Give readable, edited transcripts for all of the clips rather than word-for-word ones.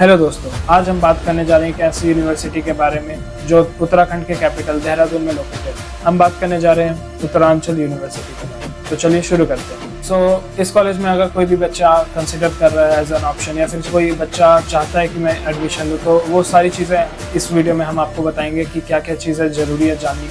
Hello दोस्तों, आज हम बात करने जा रहे हैं एक ऐसी यूनिवर्सिटी के बारे में जो उत्तराखंड के कैपिटल देहरादून में लोकेटेड है। हम बात करने जा रहे हैं उत्तरांचल यूनिवर्सिटी के बारे में। तो चलिए शुरू करते हैं। इस कॉलेज में अगर कोई भी बच्चा कंसिडर कर रहा है एज एन ऑप्शन या फिर कोई बच्चा चाहता है कि मैं एडमिशन लूँ, तो वो सारी चीज़ें इस वीडियो में हम आपको बताएंगे कि क्या क्या चीज़ें ज़रूरी है जाननी।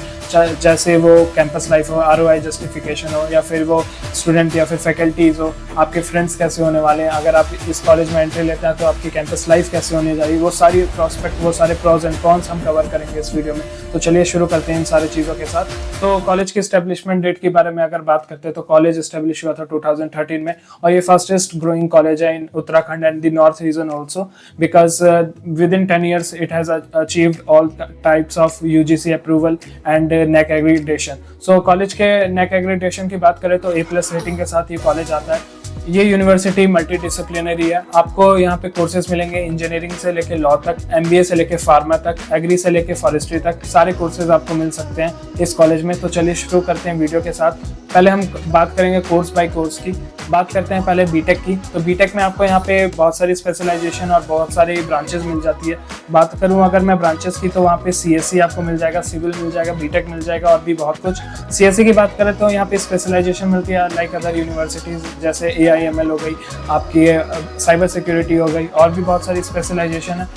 जैसे वो कैंपस लाइफ हो, ROI जस्टिफिकेशन हो, या फिर वो स्टूडेंट या फिर फैकल्टीज़ हो, आपके फ्रेंड्स कैसे होने वाले हैं, अगर आप इस कॉलेज में एंट्री लेते हैं तो आपकी कैंपस लाइफ कैसे होने जा रही है, वो सारी प्रॉस्पेक्ट, वो सारे प्रॉज एंड कॉन्स हम कवर करेंगे इस वीडियो में। तो चलिए शुरू करते हैं इन सारी चीज़ों के साथ। तो कॉलेज की एस्टेब्लिशमेंट डेट के बारे में अगर बात करते हैं तो कॉलेज एस्टेब्लिश हुआ था 2013 में, और ये फास्टेस्ट ग्रोइंग कॉलेज है in Uttarakhand and the north region also, because with in 10 years it has achieved all types of UGC approval and NAC accreditation. So college के NAC एग्रीडेशन की बात करें तो A+ रेटिंग के साथ ये कॉलेज आता है। ये यूनिवर्सिटी मल्टी डिसिप्लिनरी है। आपको यहाँ पे कोर्सेज मिलेंगे इंजीनियरिंग से लेके लॉ तक, MBA से लेके फार्मा तक, एग्री से लेके फॉरेस्ट्री तक, सारे कोर्सेज आपको मिल सकते हैं इस कॉलेज में। तो चलिए शुरू करते हैं वीडियो के साथ। पहले हम बात करेंगे कोर्स बाय कोर्स की। बात करते हैं पहले बीटेक की। तो बीटेक में आपको यहाँ पे बहुत सारी स्पेशलाइजेशन और बहुत सारी ब्रांचेस मिल जाती है। बात करूँ अगर मैं ब्रांचेस की, तो वहाँ पे CSE आपको मिल जाएगा, सिविल मिल जाएगा, बीटेक मिल जाएगा और भी बहुत कुछ। CSE की बात करें तो यहाँ पे स्पेशलाइजेशन मिलती है लाइक अदर यूनिवर्सिटीज़, जैसे AIML हो गई, आपकी साइबर सिक्योरिटी हो गई, और भी बहुत सारी स्पेशलाइजेशन है।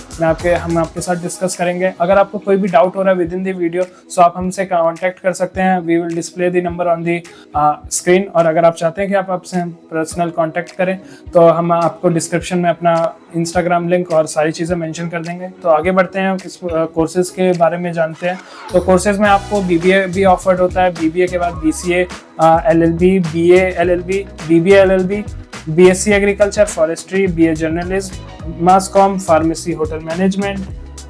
हम आपके साथ डिस्कस करेंगे। अगर आपको कोई भी डाउट हो रहा है within the video, so आप हमसे कॉन्टैक्ट कर सकते हैं। We will display the number on the screen. और अगर आप चाहते हैं कि आप आपसे पर्सनल कांटेक्ट करें, तो हम आपको डिस्क्रिप्शन में अपना इंस्टाग्राम लिंक और सारी चीज़ें मेंशन कर देंगे। तो आगे बढ़ते हैं, इस कोर्सेज के बारे में जानते हैं। तो कोर्सेज में आपको BBA भी ऑफर्ड होता है। BBA के बाद BCA, LLB, BA LLB, BBA LLB, BSc agriculture, forestry, BA journalism, mass comm, pharmacy, hotel management.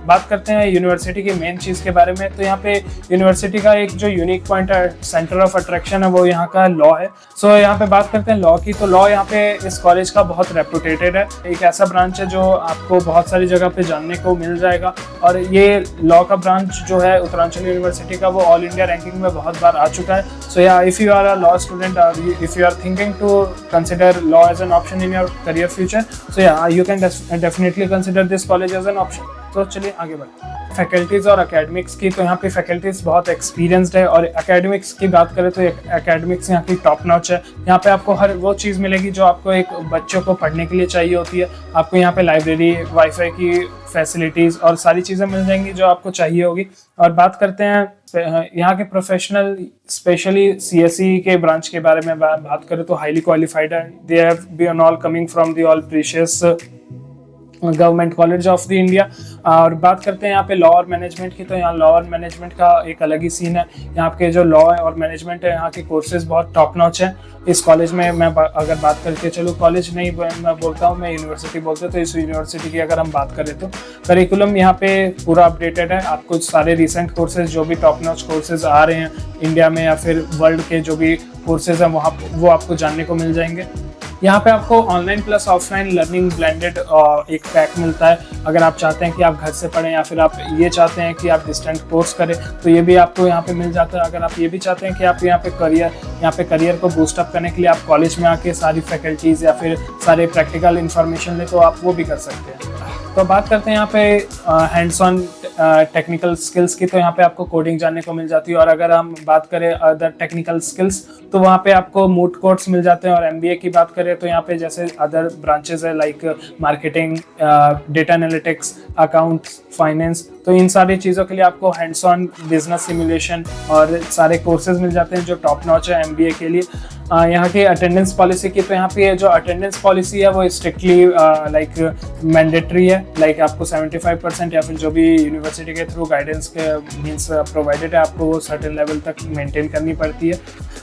बात करते हैं यूनिवर्सिटी की मेन चीज़ के बारे में। तो यहाँ पे यूनिवर्सिटी का एक जो यूनिक पॉइंट है, सेंटर ऑफ अट्रैक्शन है, वो यहाँ का लॉ है। सो यहाँ पे बात करते हैं लॉ की। तो लॉ यहाँ पे इस कॉलेज का बहुत रेपुटेटेड है। एक ऐसा ब्रांच है जो आपको बहुत सारी जगह पे जानने को मिल जाएगा। और ये लॉ का ब्रांच जो है उत्तरांचल यूनिवर्सिटी का, वो ऑल इंडिया रैंकिंग में बहुत बार आ चुका है। So yeah if you are a law student और if you are thinking to consider law as an option in your career future, so yeah you can definitely consider this college as an option. तो चलिए आगे बढ़ते हैं। Faculties और academics की। तो यहाँ पे फैकल्टीज़ बहुत एक्सपीरियंस्ड है, और एकेडमिक्स की बात करें तो एकेडमिक्स यहाँ की टॉप नॉच है। यहाँ पे आपको हर वो चीज़ मिलेगी जो आपको एक बच्चों को पढ़ने के लिए चाहिए होती है। आपको यहाँ पे लाइब्रेरी, वाईफाई की फैसिलिटीज़ और सारी चीज़ें मिल जाएंगी जो आपको चाहिए होगी। और बात करते हैं यहाँ के प्रोफेशनल, स्पेशली CSE के ब्रांच के बारे में बात करें तो हाईली क्वालिफाइड है। They have been all coming from the all precious government college of the India. और बात करते हैं यहाँ पे लॉ और मैनेजमेंट की। तो यहाँ लॉ और मैनेजमेंट का एक अलग ही सीन है। यहाँ के जो लॉ है और मैनेजमेंट है, यहाँ के कोर्सेज बहुत टॉप नॉच है इस कॉलेज में। मैं अगर बात करके चलो, कॉलेज नहीं मैं बोलता हूँ, मैं यूनिवर्सिटी बोलते तो इस यूनिवर्सिटी की अगर हम बात करें तो करिकुलम यहाँ पे पूरा अपडेटेड है। आपको सारे रिसेंट कोर्सेज, जो भी टॉप नॉच कोर्सेज आ रहे हैं इंडिया में या फिर वर्ल्ड के जो भी कोर्सेज हैं, वो आपको जानने को मिल जाएंगे। यहाँ पे आपको online plus offline learning blended एक पैक मिलता है। अगर आप चाहते हैं कि आप घर से पढ़ें या फिर आप ये चाहते हैं कि आप डिस्टेंट कोर्स करें, तो ये भी आपको यहाँ पे मिल जाता है। अगर आप ये भी चाहते हैं कि आप यहाँ पे करियर को बूस्टअप करने के लिए आप कॉलेज में आके सारी फैकल्टीज़ या फिर सारे प्रैक्टिकल इन्फॉर्मेशन लें, तो आप वो भी कर सकते हैं। तो बात करते हैं यहाँ पे हैंड्स ऑन टेक्निकल स्किल्स की। तो यहाँ पे आपको कोडिंग जानने को मिल जाती है। और अगर हम बात करें अदर टेक्निकल स्किल्स, तो वहाँ पे आपको मूट कोर्स मिल जाते हैं। और MBA की बात करें तो यहाँ पे जैसे अदर ब्रांचेस है like marketing, data analytics, accounts, finance, तो इन सारी चीज़ों के लिए आपको हैंड्स ऑन बिजनेस सिमुलेशन और सारे कोर्सेज मिल जाते हैं जो टॉप नॉच है MBA के लिए। यहाँ की अटेंडेंस पॉलिसी की। तो यहाँ पे जो अटेंडेंस पॉलिसी है वो स्ट्रिक्टली लाइक मैंडेटरी है। लाइक आपको 75% या फिर जो भी यूनिवर्सिटी के थ्रू गाइडेंस के मीन्स प्रोवाइडेड है, आपको वो सर्टेन लेवल तक मेंटेन करनी पड़ती है।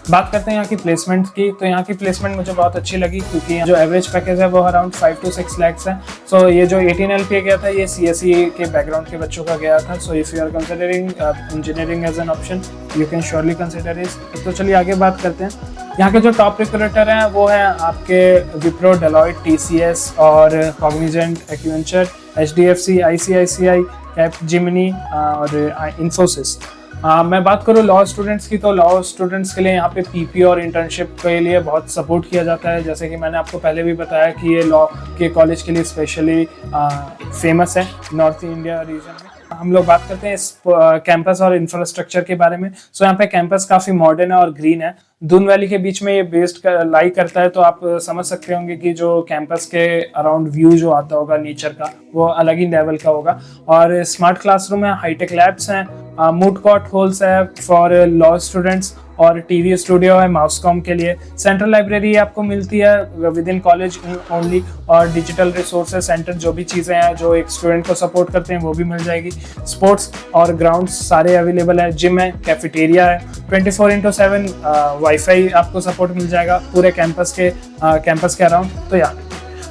बात करते हैं यहाँ की प्लेसमेंट की। तो यहाँ की प्लेसमेंट मुझे बहुत अच्छी लगी, क्योंकि जो एवरेज पैकेज है वो अराउंड 5 to 6 lakhs है। सो ये जो 18 LPA गया था, ये CSE के बैकग्राउंड के बच्चों का गया था। So if you are considering engineering as an option, you can surely consider it. तो चलिए आगे बात करते हैं। यहाँ के जो टॉप रिक्रूटर हैं वो हैं आपके विप्रो, डेलॉयट, TCS और कॉग्निजेंट, एक्वेंचर, HDFC, ICICI, कैपजेमिनी और इन्फोसिस। मैं बात करूँ लॉ स्टूडेंट्स की, तो लॉ स्टूडेंट्स के लिए यहाँ पे पीपी और इंटर्नशिप के लिए बहुत सपोर्ट किया जाता है। जैसे कि मैंने आपको पहले भी बताया कि ये लॉ के कॉलेज के लिए स्पेशली फेमस है नॉर्थ इंडिया रीजन में। हम लोग बात करते हैं इस कैंपस और इंफ्रास्ट्रक्चर के बारे में। सो यहाँ पे कैंपस काफ़ी मॉडर्न है और ग्रीन है। दून वैली के बीच में ये बेस्ड लाई करता है, तो आप समझ सकते होंगे कि जो कैंपस के अराउंड व्यू जो आता होगा नेचर का, वो अलग ही लेवल का होगा। और स्मार्ट क्लासरूम है, हाईटेक लैब्स हैं, मूड कोर्ट हॉल्स है फॉर लॉ स्टूडेंट्स, और टीवी स्टूडियो है माउसकॉम के लिए। सेंट्रल लाइब्रेरी आपको मिलती है विद इन कॉलेज ओनली, और डिजिटल रिसोर्सेज सेंटर जो भी चीज़ें हैं जो एक स्टूडेंट को सपोर्ट करते हैं वो भी मिल जाएगी। स्पोर्ट्स और ग्राउंड्स सारे अवेलेबल है, जिम है, कैफेटेरिया है, 24/7 वाईफाई आपको सपोर्ट मिल जाएगा पूरे कैंपस के अराउंड। तो या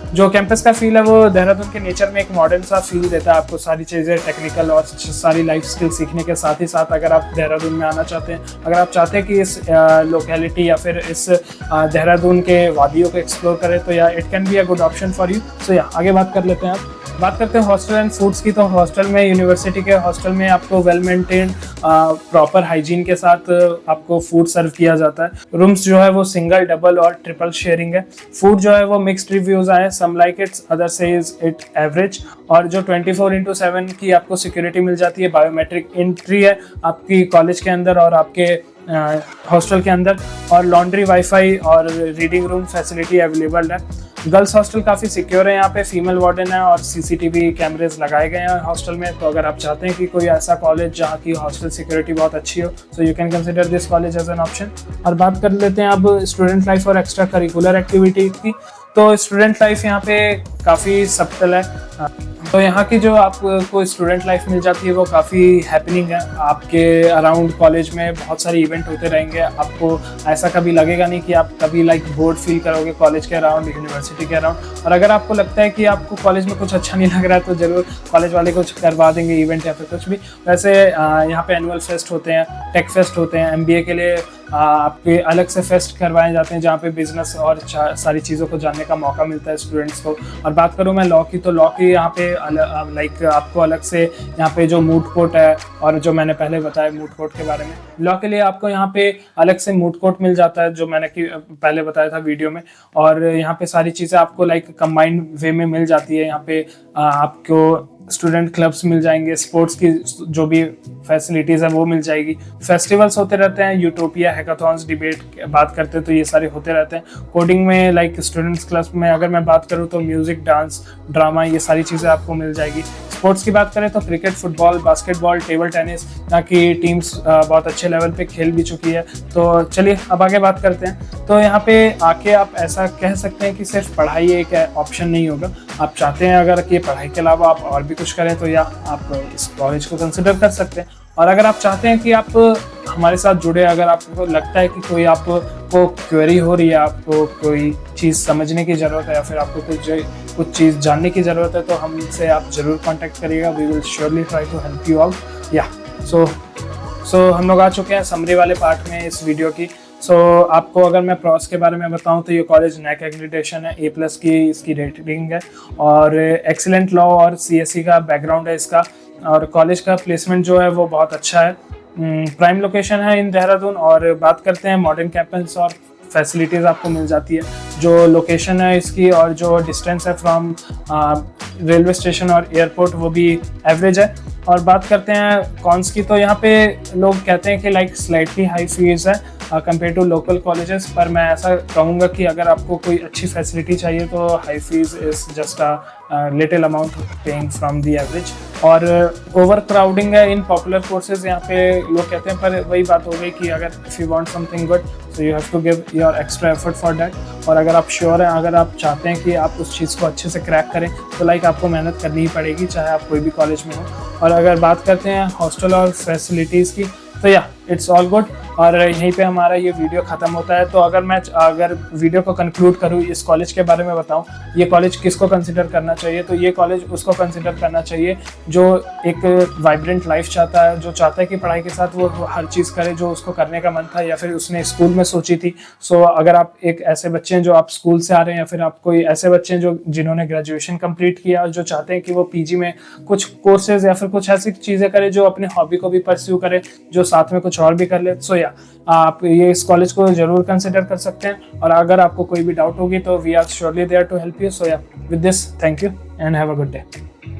जो कैंपस का फील है वो देहरादून के नेचर में एक मॉडर्न सा फील देता है आपको। सारी चीज़ें टेक्निकल और सारी लाइफ स्किल सीखने के साथ ही साथ अगर आप देहरादून में आना चाहते हैं, अगर आप चाहते हैं कि इस लोकेलिटी या फिर इस देहरादून के वादियों को एक्सप्लोर करें, तो yeah it can be a good option for you. So yeah आगे बात कर लेते हैं। आप बात करते हैं हॉस्टल एंड फूड्स की, तो हॉस्टल में यूनिवर्सिटी के हॉस्टल में आपको वेल मेंटेन्ड प्रॉपर हाइजीन के साथ आपको फूड सर्व किया जाता है। रूम्स जो है वो सिंगल, डबल और ट्रिपल शेयरिंग है। फूड जो है वो मिक्स्ड रिव्यूज आए, some like it's, other says it average. और जो 24/7 की आपको सिक्योरिटी मिल जाती है, बायोमेट्रिक एंट्री है आपकी कॉलेज के अंदर और आपके हॉस्टल के अंदर, और लॉन्ड्री, वाईफाई और रीडिंग रूम फैसिलिटी अवेलेबल है। गर्ल्स हॉस्टल काफ़ी सिक्योर है, यहाँ पे फीमेल वार्डन है और सीसीटीवी कैमरेज लगाए गए हैं हॉस्टल में। तो अगर आप चाहते हैं कि कोई ऐसा कॉलेज जहाँ की हॉस्टल सिक्योरिटी बहुत अच्छी हो, so you can consider this college as an option. और बात कर लेते हैं अब स्टूडेंट लाइफ और एक्स्ट्रा करिकुलर एक्टिविटी की। तो स्टूडेंट लाइफ यहाँ पे काफ़ी सब्टल है। तो यहाँ की जो आपको स्टूडेंट लाइफ मिल जाती है वो काफ़ी हैपनिंग है। आपके अराउंड कॉलेज में बहुत सारे इवेंट होते रहेंगे, आपको ऐसा कभी लगेगा नहीं कि आप कभी बोर्ड फील करोगे कॉलेज के अराउंड, यूनिवर्सिटी के अराउंड। और अगर आपको लगता है कि आपको कॉलेज में कुछ अच्छा नहीं लग रहा है, तो ज़रूर कॉलेज वाले कुछ करवा देंगे इवेंट या फिर कुछ भी। वैसे यहाँ पे एनुअल फेस्ट होते हैं, टेक फेस्ट होते हैं, MBA के लिए आपके अलग से फेस्ट करवाए जाते हैं जहाँ पे बिजनेस और सारी चीज़ों को जानने का मौका मिलता है स्टूडेंट्स को। और बात करूँ मैं लॉ की, तो लॉ की यहाँ पे आपको अलग से यहाँ पे जो मूड कोर्ट है, और जो मैंने पहले बताया मूड कोर्ट के बारे में, लॉ के लिए आपको यहाँ पे अलग से मूड कोर्ट मिल जाता है जो मैंने पहले बताया था वीडियो में। और यहाँ पे सारी चीज़ें आपको कंबाइंड वे में मिल जाती है। यहाँ पे आपको स्टूडेंट क्लब्स मिल जाएंगे, स्पोर्ट्स की जो भी फैसिलिटीज़ है वो मिल जाएगी। फेस्टिवल्स होते रहते हैं, यूटोपिया, हैकाथॉन्स, डिबेट बात करते हैं तो ये सारे होते रहते हैं। कोडिंग में स्टूडेंट्स क्लब्स में अगर मैं बात करूँ तो म्यूज़िक, डांस, ड्रामा, ये सारी चीज़ें आपको मिल जाएगी। स्पोर्ट्स की बात करें तो cricket, football, basketball, table tennis, यहाँ की टीम्स बहुत अच्छे लेवल पे खेल भी चुकी है। तो चलिए अब आगे बात करते हैं। तो यहाँ पे आके आप ऐसा कह सकते हैं कि सिर्फ पढ़ाई एक ऑप्शन नहीं होगा। आप चाहते हैं अगर कि पढ़ाई के अलावा आप और भी कुछ करें, तो या आप इस कॉलेज को कंसिडर कर सकते हैं। और अगर आप चाहते हैं कि आप हमारे साथ जुड़े, अगर आपको लगता है कि कोई आपको क्वेरी हो रही है, आपको कोई चीज़ समझने की ज़रूरत है या फिर आपको कुछ चीज़ जानने की ज़रूरत है, तो हमसे आप ज़रूर कांटेक्ट करिएगा। We will surely try to help you out. या सो हम लोग आ चुके हैं समरी वाले पार्ट में इस वीडियो की। आपको अगर मैं प्रॉस के बारे में बताऊं तो ये कॉलेज नैक एक्रेडिटेशन है, A+ की इसकी रेटिंग है, और एक्सीलेंट लॉ और CSE का बैकग्राउंड है इसका। और कॉलेज का प्लेसमेंट जो है वो बहुत अच्छा है, प्राइम लोकेशन है इन देहरादून। और बात करते हैं मॉडर्न कैंपस और फैसिलिटीज़ आपको मिल जाती है। जो लोकेशन है इसकी और जो डिस्टेंस है फ्रॉम रेलवे स्टेशन और एयरपोर्ट वो भी एवरेज है। और बात करते हैं कॉन्स की, तो यहाँ पे लोग कहते हैं कि स्लाइटली हाई फीस है कंपेयर टू लोकल कॉलेजेस, पर मैं ऐसा कहूँगा कि अगर आपको कोई अच्छी फैसिलिटी चाहिए तो high fees is just a little amount paying from the average. और ओवर क्राउडिंग है इन पॉपुलर कोर्सेज यहाँ पे लोग कहते हैं, पर वही बात हो गई कि अगर if you want something good so you have to give your extra effort for that. और अगर आप श्योर हैं, अगर आप चाहते हैं कि आप उस चीज़ को अच्छे से क्रैक करें, तो आपको मेहनत करनी ही पड़ेगी, चाहे आप कोई भी कॉलेज में हो। और अगर बात करते हैं हॉस्टल और फैसिलिटीज़ की, तो या इट्स ऑल गुड। और यहीं पे हमारा ये वीडियो ख़त्म होता है। तो अगर वीडियो को कंक्लूड करूँ, इस कॉलेज के बारे में बताऊँ, ये कॉलेज किसको कंसिडर करना चाहिए, तो ये कॉलेज उसको कंसिडर करना चाहिए जो एक वाइब्रेंट लाइफ चाहता है, जो चाहता है कि पढ़ाई के साथ वो हर चीज़ करे जो उसको करने का मन था या फिर उसने स्कूल में सोची थी। सो अगर आप एक ऐसे बच्चे हैं जो आप स्कूल से आ रहे हैं, या फिर आप कोई ऐसे बच्चे हैं जो जिन्होंने ग्रेजुएशन कंप्लीट किया और जो चाहते हैं कि वो पीजी में कुछ कोर्सेज या फिर कुछ ऐसी चीज़ें करे जो अपने हॉबी को भी परस्यू करे, जो साथ में कुछ और भी कर ले, सो या आप ये इस कॉलेज को जरूर कंसिडर कर सकते हैं। और अगर आपको कोई भी डाउट होगी तो we are surely there to help you. So yeah with this, thank you and have a good day.